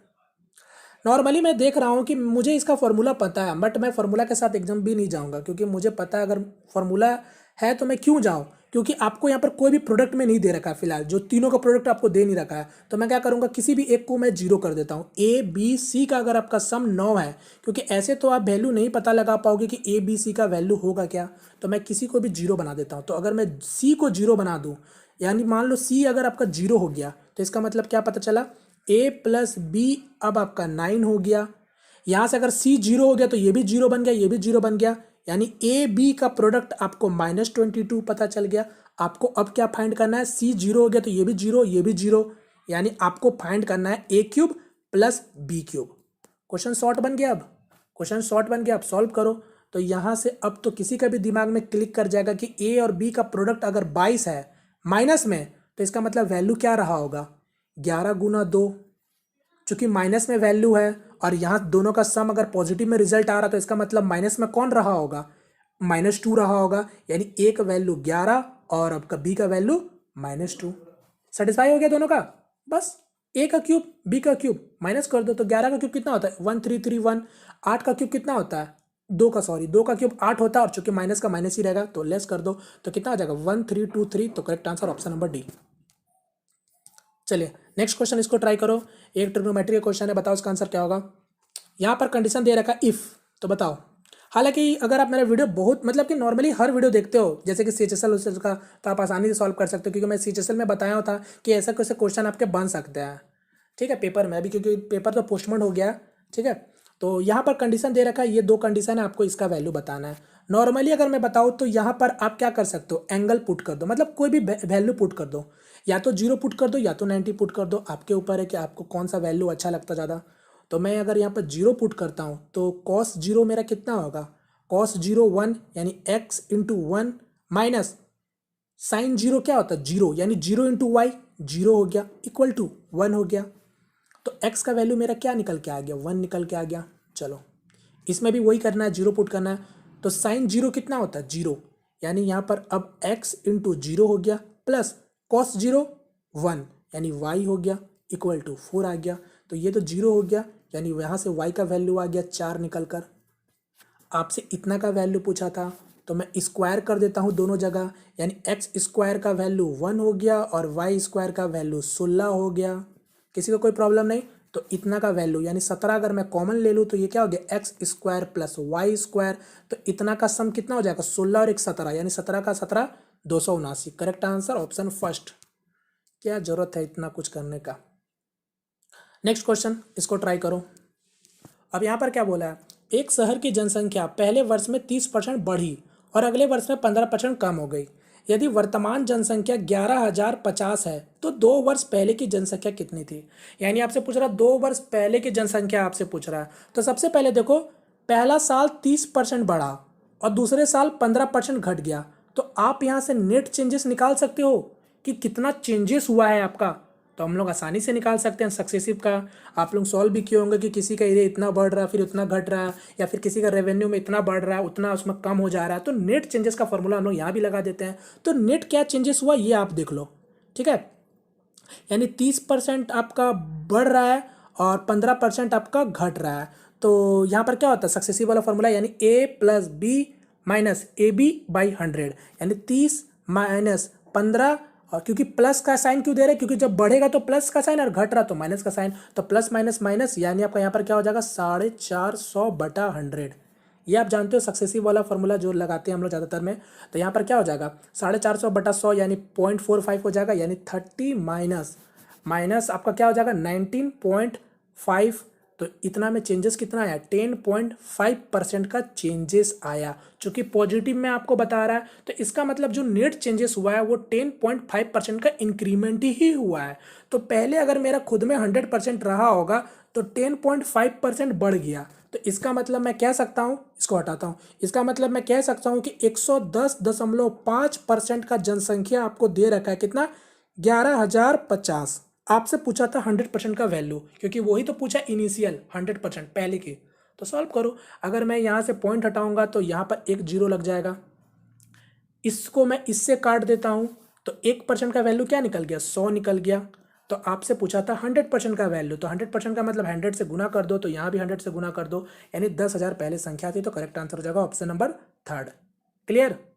नॉर्मली मैं देख रहा हूँ कि मुझे इसका फॉर्मूला पता है, बट मैं फॉर्मूला के साथ एग्जाम भी नहीं जाऊँगा, क्योंकि मुझे पता है अगर फॉर्मूला है तो मैं क्यों जाऊँ, क्योंकि आपको यहाँ पर कोई भी प्रोडक्ट में नहीं दे रखा है फिलहाल, जो तीनों का प्रोडक्ट आपको दे नहीं रखा है। तो मैं क्या करूँगा, किसी भी एक को मैं जीरो कर देता हूँ। ए बी सी का अगर आपका सम 9 है, क्योंकि ऐसे तो आप वैल्यू नहीं पता लगा पाओगे कि ए बी सी का वैल्यू होगा क्या, तो मैं किसी को भी जीरो बना देता हूँ। तो अगर मैं सी को जीरो बना दूँ, यानी मान लो सी अगर आपका जीरो हो गया, तो इसका मतलब क्या पता चला, ए प्लस बी अब आपका 9 हो गया। यहाँ से अगर सी जीरो हो गया तो ये भी जीरो बन गया, ये भी जीरो बन गया, यानी ए बी का प्रोडक्ट आपको -22 पता चल गया। आपको अब क्या फाइंड करना है, सी जीरो हो गया तो ये भी जीरो, ये भी जीरो, यानी आपको फाइंड करना है a³ + b³। क्वेश्चन शॉर्ट बन गया। अब क्वेश्चन शॉर्ट बन गया, अब सॉल्व करो। तो यहाँ से अब तो किसी का भी दिमाग में क्लिक कर जाएगा कि ए और बी का प्रोडक्ट अगर 22 है माइनस में, तो इसका मतलब वैल्यू क्या रहा होगा, 11 × 2, चूंकि माइनस में वैल्यू है और यहाँ दोनों का सम अगर पॉजिटिव में रिजल्ट आ रहा, तो इसका मतलब माइनस में कौन रहा होगा, -2 रहा होगा, यानी ए का वैल्यू 11 और आपका बी का वैल्यू -2। सेटिस्फाई हो गया दोनों का। बस ए का क्यूब बी का क्यूब माइनस कर दो, तो 11 का क्यूब कितना होता है, 1331। 8 का क्यूब कितना होता है, 2 का क्यूब 8 होता है, और चूंकि माइनस का माइनस ही रहेगा तो लेस कर दो, तो कितना आ जाएगा 1323। तो correct answer option number D. चलिए नेक्स्ट क्वेश्चन, इसको ट्राई करो। एक ट्रिग्नोमेट्री का क्वेश्चन है, बताओ इसका आंसर क्या होगा। यहाँ पर कंडीशन दे रखा इफ, तो बताओ। हालांकि अगर आप मेरा वीडियो बहुत मतलब कि नॉर्मली हर वीडियो देखते हो, जैसे कि CHSL का, तो आप आसानी से सॉल्व कर सकते हो, क्योंकि मैं CHSL में बताया था कि ऐसा कैसे क्वेश्चन आपके बन सकते हैं। ठीक है, पेपर में भी, क्योंकि पेपर तो पोस्टपोन हो गया। ठीक है, तो यहाँ पर कंडीशन दे रखा है, ये दो कंडीशन है, आपको इसका वैल्यू बताना है। नॉर्मली अगर मैं बताऊँ तो यहाँ पर आप क्या कर सकते हो, एंगल पुट कर दो, मतलब कोई भी वैल्यू पुट कर दो, या तो 0 पुट कर दो या तो 90 पुट कर दो, आपके ऊपर है कि आपको कौन सा वैल्यू अच्छा लगता ज़्यादा। तो मैं अगर यहाँ पर 0 पुट करता हूँ तो cos 0 मेरा कितना होगा, cos 0 1 यानी x × 1 माइनस sin 0 क्या होता है 0, यानी 0 × y 0 हो गया, इक्वल टू 1 हो गया। तो x का वैल्यू मेरा क्या निकल के आ गया, 1 निकल के आ गया। चलो इसमें भी वही करना है, 0 पुट करना है। तो sin 0 कितना होता है 0, यानी यहाँ पर अब x × 0 हो गया, प्लस cos 0 1 यानी y हो गया, इक्वल टू 4 आ गया। तो ये तो 0 हो गया, यानी यहाँ से y का वैल्यू आ गया 4 निकल कर। आपसे इतना का वैल्यू पूछा था, तो मैं स्क्वायर कर देता हूँ दोनों जगह, यानी x² का वैल्यू 1 हो गया और y² का वैल्यू 16 हो गया। किसी को कोई प्रॉब्लम नहीं। तो इतना का वैल्यू यानी 17 अगर मैं कॉमन ले लूँ तो ये क्या हो गया, x² + y²। तो इतना का सम कितना हो जाएगा, 16 और 1 17, यानी 17 का 17 279। Correct answer option first. क्या जरूरत है इतना कुछ करने का। नेक्स्ट क्वेश्चन, इसको ट्राई करो। अब यहाँ पर क्या बोला है, एक शहर की जनसंख्या पहले वर्ष में 30% बढ़ी और अगले वर्ष में 15% कम हो गई। यदि वर्तमान जनसंख्या 11,050 है तो 2 वर्ष पहले की जनसंख्या कितनी थी। यानी आपसे पूछ रहा 2 वर्ष पहले की जनसंख्या आपसे पूछ रहा है। तो सबसे पहले देखो, पहला साल 30% बढ़ा और दूसरे साल 15% घट गया, तो आप यहाँ से नेट चेंजेस निकाल सकते हो कि कितना चेंजेस हुआ है आपका। तो हम लोग आसानी से निकाल सकते हैं सक्सेसिव का। आप लोग सॉल्व भी किए होंगे कि किसी का एरिया इतना बढ़ रहा है फिर उतना घट रहा है, या फिर किसी का रेवेन्यू में इतना बढ़ रहा है उतना उसमें कम हो जा रहा है। तो नेट चेंजेस का फॉर्मूला हम लोग यहाँ भी लगा देते हैं। तो नेट क्या चेंजेस हुआ ये आप देख लो, ठीक है। यानी 30% आपका बढ़ रहा है और 15% आपका घट रहा है। तो यहाँ पर क्या होता है सक्सेसिव वाला फॉर्मूला, यानी a plus B minus A B by 100, यानी 30 माइनस 15। और क्योंकि प्लस का साइन क्यों दे रहे हैं, क्योंकि जब बढ़ेगा तो प्लस का साइन और घट रहा तो माइनस का साइन, तो प्लस माइनस माइनस, यानी आपका यहाँ पर क्या हो जाएगा 450 बटा 100। ये आप जानते हो सक्सेसिव वाला फॉर्मूला जो लगाते हैं हम लोग ज़्यादातर में। तो यहाँ पर क्या हो जाएगा 450 बटा 100 यानी 0.45 हो जाएगा, यानी 30 माइनस माइनस आपका क्या हो जाएगा 19.5। तो इतना में चेंजेस कितना आया 10.5% का चेंजेस आया, जो कि पॉजिटिव में आपको बता रहा है। तो इसका मतलब जो नेट चेंजेस हुआ है वो 10.5% का इंक्रीमेंट ही हुआ है। तो पहले अगर मेरा खुद में 100% रहा होगा तो 10.5% बढ़ गया। तो इसका मतलब मैं कह सकता हूँ, इसको हटाता हूँ, इसका मतलब मैं कह सकता हूँ कि 110.5% का जनसंख्या आपको दे रखा है कितना 11,050। आपसे पूछा था 100% का वैल्यू, क्योंकि वही तो पूछा इनिशियल 100% पहले की। तो सॉल्व करो, अगर मैं यहाँ से पॉइंट हटाऊंगा तो यहाँ पर एक जीरो लग जाएगा, इसको मैं इससे काट देता हूँ तो 1% का वैल्यू क्या निकल गया 100 निकल गया। तो आपसे पूछा था 100% का वैल्यू, तो 100% का मतलब 100 से गुना कर दो, तो यहाँ भी 100 से गुना कर दो, यानी 10,000 पहले संख्या थी। तो करेक्ट आंसर हो जाएगा ऑप्शन नंबर 3। क्लियर।